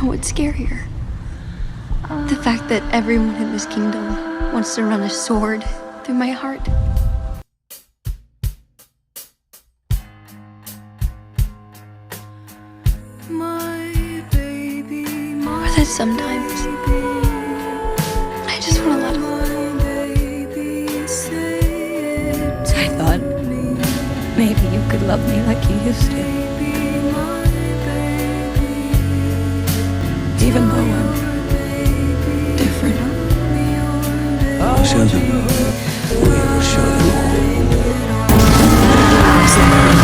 know what's scarier? The fact that everyone in this kingdom wants to run a sword through my heart. Or that sometimes I just want to let him. I thought maybe you could love me like you used to. Even though I'm different. I'll show them. We will show them all.